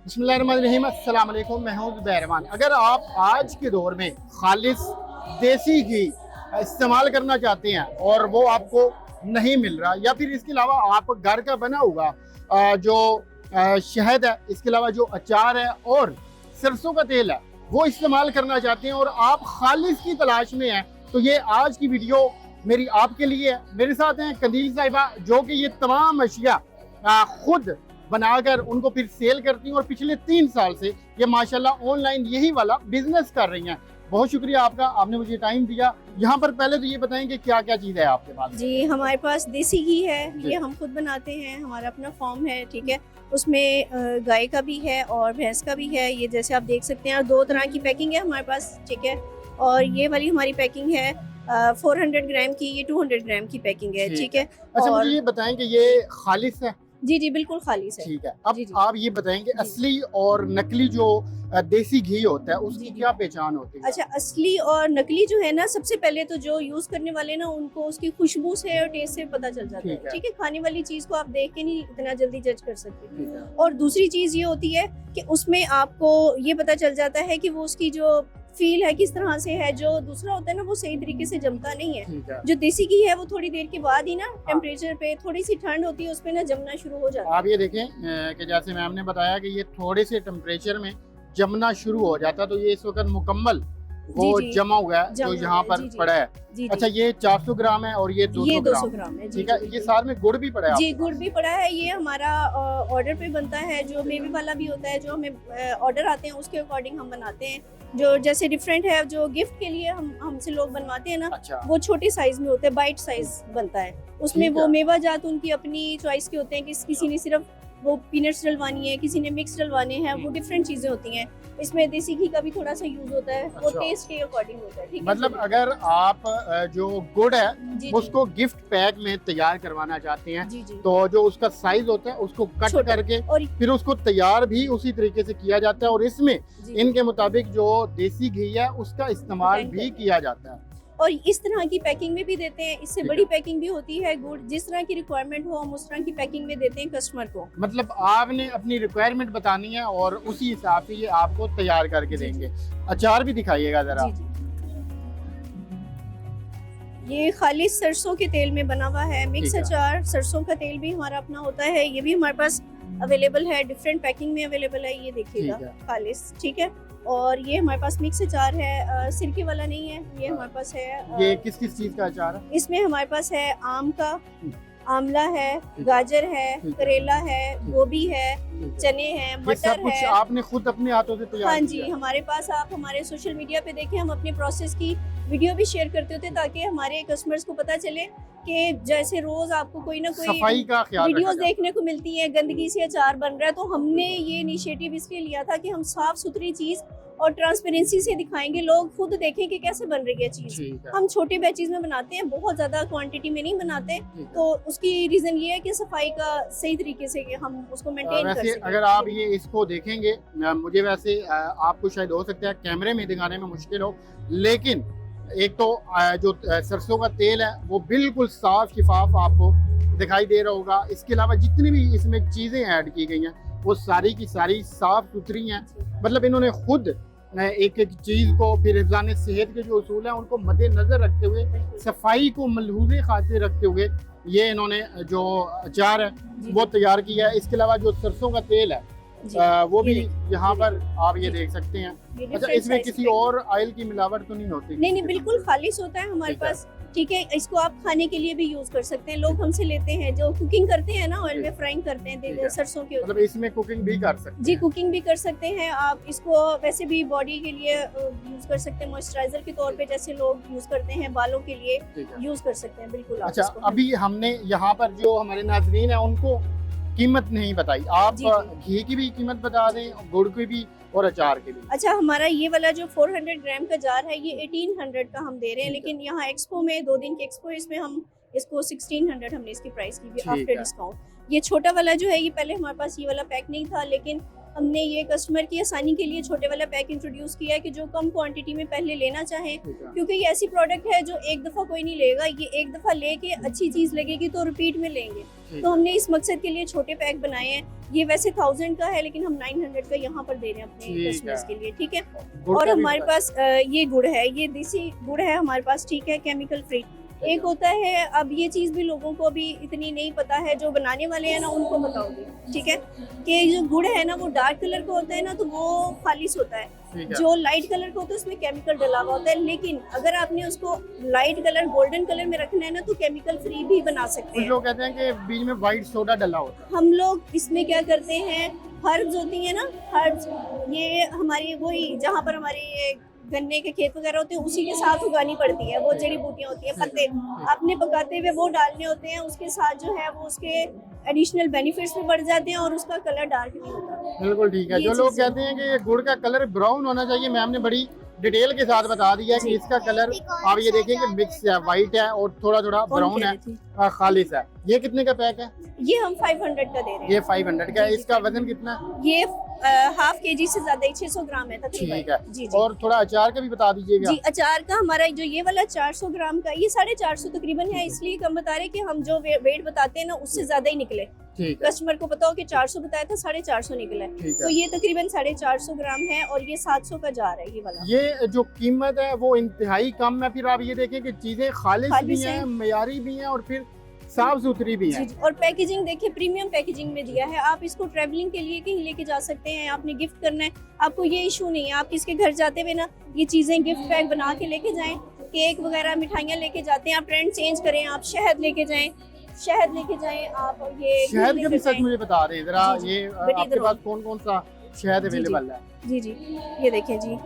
बिस्मिल्लाहिर्रहमानिर्रहीम, अस्सलाम वालेकुम। मैं हूं ज़ुबैर। अगर आप आज के दौर में खालिस देसी घी इस्तेमाल करना चाहते हैं और वो आपको नहीं मिल रहा, या फिर इसके अलावा आप घर का बना हुआ जो शहद है, इसके अलावा जो अचार है और सरसों का तेल है वो इस्तेमाल करना चाहते हैं और आप खालिस की तलाश में हैं, तो ये आज की वीडियो मेरी आपके लिए है। मेरे साथ हैं कंदील साहिबा, जो कि ये तमाम अशिया खुद बनाकर उनको फिर सेल करती हैं और पिछले 3 साल से ये माशाल्लाह ऑनलाइन यही वाला बिजनेस कर रही हैं। बहुत शुक्रिया आपका, आपने मुझे टाइम दिया। यहाँ पर पहले तो ये बताएं कि क्या क्या चीज़ है आपके पास? जी, हमारे पास देसी घी है, ये हम खुद बनाते हैं, हमारा अपना फॉर्म है, ठीक है। उसमें गाय का भी है और भैंस का भी है। ये जैसे आप देख सकते हैं 2 तरह की पैकिंग है हमारे पास, ठीक है। और ये वाली हमारी पैकिंग है 400 ग्राम की, ये 200 ग्राम की पैकिंग है, ठीक है। अच्छा, मुझे ये बताएं कि ये खालिस है? जी जी, बिल्कुल खालिस है। ठीक है। अब जी जी। आप ये बताएंगे असली और नकली जो देसी घी होता है उसकी क्या पहचान होती है? अच्छा, असली और नकली जो है ना, सबसे पहले तो जो यूज करने वाले ना उनको उसकी खुशबू से और टेस्ट से पता चल जाता है, ठीक है। खाने वाली चीज को आप देख के नहीं इतना जल्दी जज कर सकते। और दूसरी चीज ये होती है कि उसमें आपको ये पता चल जाता है कि वो उसकी जो फील है किस तरह से है। जो दूसरा होता है ना वो सही तरीके से जमता नहीं है। जो देसी घी है वो थोड़ी देर के बाद ही ना टेम्परेचर पे, थोड़ी सी ठंड होती है उसपे ना जमना शुरू हो जाता है। आप ये देखें कि जैसे मैम ने बताया कि ये थोड़े से टेम्परेचर में जमना शुरू हो जाता है, तो ये इस वक्त मुकम्मल वो जमा हुआ है जो यहाँ पर पड़ा है। अच्छा, ये 400 ग्राम है और ये 200 ग्राम है, ठीक है। ये साथ में गुड़ भी पड़ा है? जी, गुड़ भी पड़ा है। ये हमारा ऑर्डर पे बनता है, जो मेवे वाला भी होता है, जो हमें ऑर्डर आते हैं उसके अकॉर्डिंग हम बनाते हैं। जो जैसे डिफरेंट है, जो गिफ्ट के लिए हमसे लोग बनवाते हैं ना, अच्छा। वो छोटे साइज में होते हैं, बाइट साइज बनता है। उसमें वो मेवा जात उनकी अपनी चॉइस के होते हैं कि किसी ने सिर्फ वो पीनट्स डलवानी है, किसी ने मिक्स डलवाने हैं, वो डिफरेंट चीजें होती हैं। इसमें देसी घी का भी थोड़ा सा यूज होता है, वो टेस्ट के अकॉर्डिंग होता है, ठीक है। मतलब अगर आप जो गुड़ है उसको गिफ्ट पैक में तैयार करवाना चाहते हैं, तो जो उसका साइज होता है उसको कट करके और फिर उसको तैयार भी उसी तरीके से किया जाता है और इसमें इनके मुताबिक जो देसी घी है उसका इस्तेमाल भी किया जाता है। और इस तरह की पैकिंग में भी देते हैं। इससे बड़ी पैकिंग भी होती है। गुड़ जिस तरह की रिक्वायरमेंट हो हम उस तरह की पैकिंग में देते हैं कस्टमर को। मतलब आपने अपनी रिक्वायरमेंट बतानी है और उसी हिसाब से ये आपको तैयार करके देंगे। अचार भी दिखाइएगा जरा। ये खालिस सरसों के तेल में बना हुआ है मिक्स अचार। सरसों का तेल भी हमारा अपना होता है, ये भी हमारे पास अवेलेबल है, डिफरेंट पैकिंग में अवेलेबल है। ये देखिएगा खालिस, ठीक है। और ये हमारे पास मिक्स अचार है, सिरके वाला नहीं है, ये हमारे पास है। ये किस किस चीज का अचार है? इसमें हमारे पास है आम का, आंवला है, गाजर है, करेला है, गोभी है, चने हैं, मटर है। आपने खुद अपने हाथों से तैयार? हाँ जी, हमारे पास आप हमारे सोशल मीडिया पे देखें, हम अपने प्रोसेस की वीडियो भी शेयर करते होते ताकि हमारे कस्टमर्स को पता चले कि जैसे रोज आपको कोई ना कोई सफाई का ख्याल वीडियोस देखने को मिलती है, गंदगी से अचार बन रहा है, तो हमने ये इनिशिएटिव इसलिए लिया था कि हम साफ सुथरी चीज और ट्रांसपेरेंसी से दिखाएंगे, लोग खुद देखें कि कैसे बन रही है चीज। हम छोटे बैचेस में बनाते हैं, बहुत ज्यादा क्वांटिटी में नहीं बनाते, तो उसकी रीजन ये है कि सफाई का सही तरीके से हम उसको मेंटेन कर सकें। अगर आप ये इसको देखेंगे, मुझे वैसे आपको शायद हो सकता है कैमरे में दिखाने में मुश्किल हो, लेकिन एक तो जो सरसों का तेल है वो बिल्कुल साफ शिफाफ आपको दिखाई दे रहा होगा। इसके अलावा जितनी भी इसमें चीजें ऐड की गई हैं वो सारी की सारी साफ सुथरी हैं। मतलब इन्होंने खुद एक एक चीज को, फिर हिफ्ज़ान सेहत के जो उसूल हैं उनको मद्देनजर रखते हुए, सफाई को मलहूज़े खातिर रखते हुए ये इन्होंने जो अचार है वो तैयार किया है। इसके अलावा जो सरसों का तेल है वो भी यहाँ पर आप ये देख सकते हैं। अच्छा, इसमें किसी और ऑयल की मिलावट तो नहीं होती? नहीं, बिल्कुल खालिस होता है हमारे पास, ठीक है। इसको आप खाने के लिए भी यूज कर सकते हैं। लोग हमसे लेते हैं जो कुकिंग करते हैं ना, ऑयल में फ्राइंग करते हैं सरसों के, मतलब इसमें कुकिंग भी कर सकते हैं? जी, कुकिंग भी कर सकते हैं आप। इसको वैसे भी बॉडी के लिए यूज कर सकते हैं, मॉइस्चराइजर के तौर पे जैसे लोग यूज करते हैं, बालों के लिए यूज कर सकते हैं, बिल्कुल। अच्छा, अभी हमने यहाँ पर जो हमारे नाज़रीन है उनको कीमत नहीं बताई, आप घी की भी कीमत बता दें, गुड़ की भी और अचार के भी। अच्छा, हमारा ये वाला जो 400 ग्राम का जार है ये 1800 का हम दे रहे हैं, लेकिन यहाँ एक्सपो में 2 दिन की एक्सपो, इसमें हम इसको 1600 हमने इसकी प्राइस की भी आफ्टर डिस्काउंट। ये छोटा वाला जो है, ये पहले हमारे पास ये वाला पैक नहीं था, लेकिन हमने ये कस्टमर की आसानी के लिए छोटे वाला पैक इंट्रोड्यूस किया है कि जो कम क्वांटिटी में पहले लेना चाहें, क्योंकि ये ऐसी प्रोडक्ट है जो एक दफ़ा कोई नहीं लेगा, ये एक दफ़ा लेके अच्छी चीज़ लगेगी तो रिपीट में लेंगे। तो हमने इस मकसद के लिए छोटे पैक बनाए हैं। ये वैसे 1000 का है लेकिन हम 900 का यहाँ पर दे रहे हैं अपने कस्टमर्स के लिए, ठीक है। और हमारे पास ये गुड़ है, ये देसी गुड़ है हमारे पास, ठीक है, केमिकल फ्री। एक होता है, अब ये चीज़ भी लोगों को अभी इतनी नहीं पता है, जो बनाने वाले हैं ना उनको बताओगे, ठीक है, कि जो गुड़ है ना वो डार्क कलर का होता है ना तो वो खालिश होता है, जो लाइट कलर का होता है उसमें केमिकल डला हुआ होता है। लेकिन अगर आपने उसको लाइट कलर गोल्डन कलर में रखना है ना तो केमिकल फ्री भी बना सकते हैं। लोग कहते हैं कि बीच में व्हाइट सोडा डला होता है। हम लोग इसमें क्या करते हैं, हर्ब्स होती है ना, हर्ब्स, ये हमारी वही जहाँ पर हमारे ये गन्ने के खेत वगैरह होते हैं उसी के साथ उगानी पड़ती है, वो जड़ी बूटियां होती हैं, पत्ते आपने पकाते हुए वो डालने होते हैं, उसके साथ जो है वो उसके एडिशनल बेनिफिट्स भी बढ़ जाते हैं और उसका कलर डार्क नहीं होता। बिल्कुल ठीक है। जो लोग कहते हैं कि ये गुड़ का कलर ब्राउन होना चाहिए, मैम ने बड़ी डिटेल के साथ बता दिया है कि इसका कलर आप ये देखें कि मिक्स है, व्हाइट है और थोड़ा थोड़ा ब्राउन है, खालिश है। ये कितने का पैक है? ये हम 500 का दे रहे हैं। ये 500 का है। इसका वजन कितना है? ये हाफ केजी से ज्यादा ही 600 ग्राम है तकरीबन। ठीक है जी। और थोड़ा अचार का भी बता दीजिएगा। जी, अचार का हमारा जो ये वाला 400 ग्राम का, ये 450 तकरीबन है, इसलिए कम बता रहे कि हम जो वेट बताते हैं ना उससे ज्यादा ही निकले। कस्टमर को पता हो कि 400 बताया था, 450 निकला है, तो ये तकरीबन 450 ग्राम है और ये 700 का जार है ये वाला। ये जो कीमत है वो इंतहाई कम है। फिर आप ये देखें कि चीजें खालिश भी हैं, मयारी भी हैं और फिर साफ सुथरी भी है। और पैकेजिंग देखिए, प्रीमियम पैकेजिंग में दिया है। आप इसको ट्रैवलिंग के लिए कहीं लेके जा सकते हैं, आपने गिफ्ट करना है, आपको ये इशू नहीं है। आप किसके घर जाते हुए ना ये चीजें गिफ्ट पैक बना के लेके जाएं, केक वगैरह मिठाइयाँ लेके जाते हैं, आप ट्रेंड चेंज करें, आप शहद लेके जाएं, आप ये शहद के भी सच मुझे बता रहे जरा, ये आपके पास कौन कौन सा शहद अवेलेबल है? जी, ये देखें जी,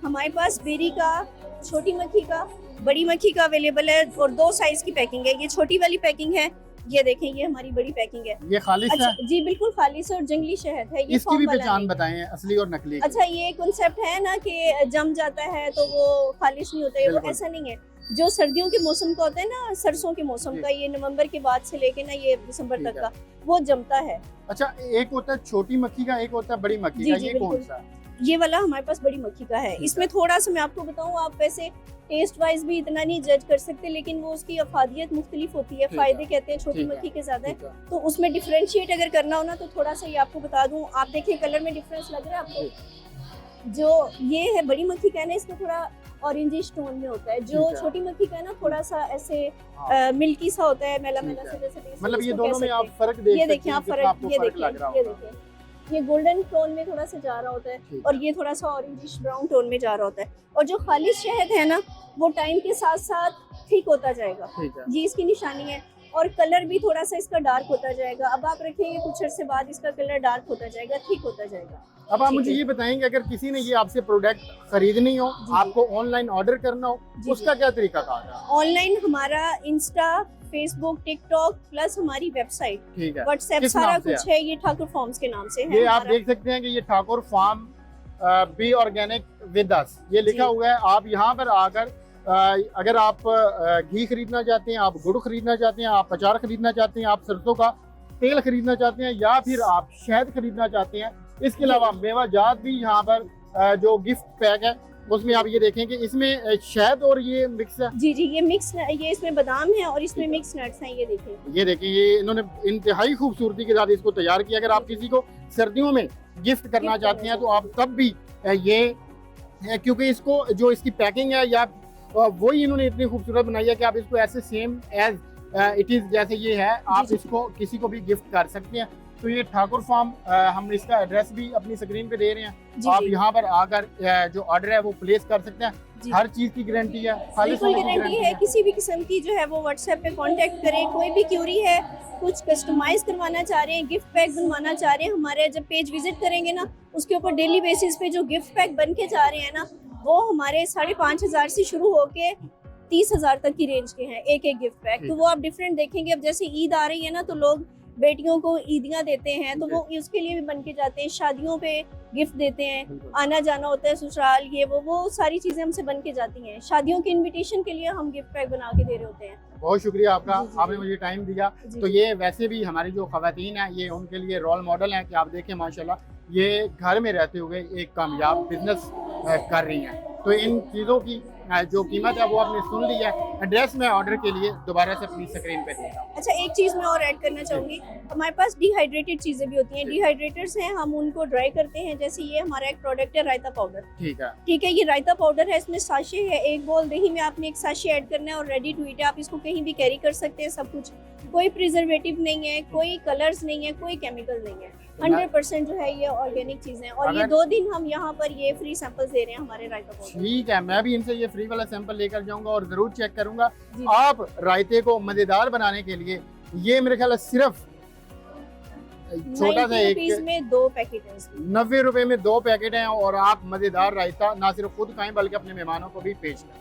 हमारे पास बेरी का, छोटी मक्खी का, बड़ी मक्खी का अवेलेबल है और 2 साइज की पैकिंग है। ये छोटी वाली पैकिंग है, ये देखें, ये हमारी बड़ी पैकिंग है। ये खालिश है? जी बिल्कुल खालिश और जंगली शहद है। ये इसकी भी पहचान बताएं, असली और नकली। अच्छा, ये कॉन्सेप्ट है ना कि जम जाता है तो वो खालिश नहीं होता है, वो ऐसा नहीं है। जो सर्दियों के मौसम का होता है ना, सरसों के मौसम का, ये नवंबर के बाद से लेके ना ये दिसंबर तक का वो जमता है। अच्छा, एक होता है छोटी मक्खी का, एक होता है बड़ी मक्खी का, ये कौन सा? ये वाला हमारे पास बड़ी मक्खी का है। इसमें थोड़ा सा मैं आपको बताऊं, आप वैसे टेस्ट वाइज भी इतना नहीं जज कर सकते, लेकिन वो उसकी अफादियत मुख्तलिफ होती है, फायदे कहते हैं छोटी मक्खी के ज्यादा है, तो उसमें डिफरेंशिएट अगर करना हो ना तो थोड़ा सा ये आपको बता दूं। आप देखिए कलर में डिफरेंस लग रहा है आपको? जो ये है बड़ी मक्खी का है ना, इसका थोड़ा ऑरेंजिश टोन में होता है, जो छोटी मक्खी का है ना थोड़ा सा ऐसे मिल्की सा होता है, मेला मेला से जैसे। मतलब ये दोनों में आप फर्क देख सकते हैं। ये देखिए आप फर्क, ये देखिए ये गोल्डन टोन में थोड़ा सा जा रहा होता है और ये थोड़ा सा ऑरेंजिश ब्राउन टोन में जा रहा होता है। और जो खालिश शहद है ना वो टाइम के साथ साथ ठीक होता जाएगा, ये इसकी निशानी है। और कलर भी थोड़ा सा इसका डार्क होता जाएगा। अब आप रखेंगे कुछ अर्से बाद इसका कलर डार्क होता जाएगा, ठीक होता जाएगा। अब आप मुझे ये बताएंगे, अगर किसी ने ये आपसे प्रोडक्ट खरीदनी हो, आपको ऑनलाइन ऑर्डर करना हो, उसका क्या तरीका है? ऑनलाइन हमारा इंस्टा, फेसबुक, टिकटॉक प्लस हमारी वेबसाइट, व्हाट्सएप, सारा कुछ है। ये ठाकुर फार्म्स के नाम से है। ये आप देख सकते हैं कि ये Thakur farm be organic with us, ये लिखा हुआ है। आप यहाँ पर आकर अगर आप घी खरीदना चाहते हैं, आप गुड़ खरीदना चाहते हैं, आप अचार खरीदना चाहते हैं, आप सरसों का तेल खरीदना चाहते हैं, या फिर आप शहद खरीदना चाहते हैं, इसके अलावा मेवा जात भी यहाँ पर जो गिफ्ट पैक है उसमें आप ये देखें कि इसमें शहद और ये मिक्स है। जी, ये मिक्स, ये इसमें बादाम है और इसमें मिक्स नट्स हैं। ये देखें, ये इन्होंने इंतहाई खूबसूरती के साथ इसको तैयार किया। अगर आप किसी को सर्दियों में गिफ्ट करना चाहते हैं तो आप तब भी ये, क्योंकि इसको जो इसकी पैकिंग है या वही इन्होंने इतनी खूबसूरत बनाई है कि आप इसको ऐसे सेम एज इट इज जैसे ये है, आप इसको किसी को भी गिफ्ट कर सकते हैं। तो ये ठाकुर फार्म, हम इसका एड्रेस भी अपनी स्क्रीन पे दे रहे हैं। आप यहाँ पर आकर जो ऑर्डर है वो प्लेस कर सकते हैं। हर चीज की गारंटी है, बिल्कुल गारंटी है। किसी भी किस्म की जो है वो व्हाट्सएप पे कांटेक्ट करें। कोई भी क्यूरी है, कुछ कस्टमाइज करवाना चाह रहे हैं, गिफ्ट पैक बनवाना चाह रहे हैं, हमारे जब पेज विजिट करेंगे ना उसके ऊपर डेली बेसिस पे जो गिफ्ट पैक बन के जा रहे हैं ना, वो हमारे 5,500 से शुरू होके 30,000 तक की रेंज के हैं एक गिफ्ट पैक। तो वो आप डिफरेंट देखेंगे। अब जैसे ईद आ रही है ना तो लोग बेटियों को ईदियाँ देते हैं, तो वो उसके लिए भी बन के जाते हैं। शादियों पे गिफ्ट देते हैं, आना जाना होता है ससुराल, ये वो सारी चीजें हमसे बन के जाती हैं। शादियों के इनविटेशन के लिए हम गिफ्ट पैक बना के दे रहे होते हैं। बहुत शुक्रिया आपका, आपने मुझे टाइम दिया। तो ये वैसे भी हमारी जो खवातीन है ये उनके लिए रोल मॉडल है कि आप देखें माशाल्लाह ये घर में रहते हुए एक कामयाब बिजनेस कर रही हैं। तो इन चीज़ों की जो कीमत है वो आपने सुन ली है। एड्रेस में ऑर्डर के लिए दोबारा से अपनी स्क्रीन पे देगा। अच्छा, एक चीज मैं और ऐड करना चाहूंगी, हमारे पास डिहाइड्रेटेड चीजें भी होती हैं। डिहाइड्रेटर्स हैं, हम उनको ड्राई करते हैं। जैसे ये हमारा एक प्रोडक्ट है रायता पाउडर, ठीक है, ये रायता पाउडर है, इसमें साशे है। एक बॉल दही में आपने एक साशे ऐड करना है और रेडी टू ईट है। आप इसको कहीं भी कैरी कर सकते हैं, सब कुछ, कोई प्रिजर्वेटिव नहीं है, कोई कलर्स नहीं है, कोई केमिकल नहीं है। 100% जो है ये ऑर्गेनिक चीजें हैं। और ये 2 दिन हम यहाँ पर ये फ्री सैंपल्स दे रहे हैं हमारे रायता पाउडर। ठीक है, मैं भी इनसे ये फ्री वाला सैंपल लेकर जाऊंगा और जरूर चेक करूंगा। जी। आप रायते को मजेदार बनाने के लिए ये मेरे ख्याल सिर्फ छोटा सा 90 एक रुपीस में 2 पैकेट है इसमें। 90 रुपए में 2 पैकेट हैं और आप मजेदार रायता ना सिर्फ खुद खाएं बल्कि अपने मेहमानों को भी पेश करें।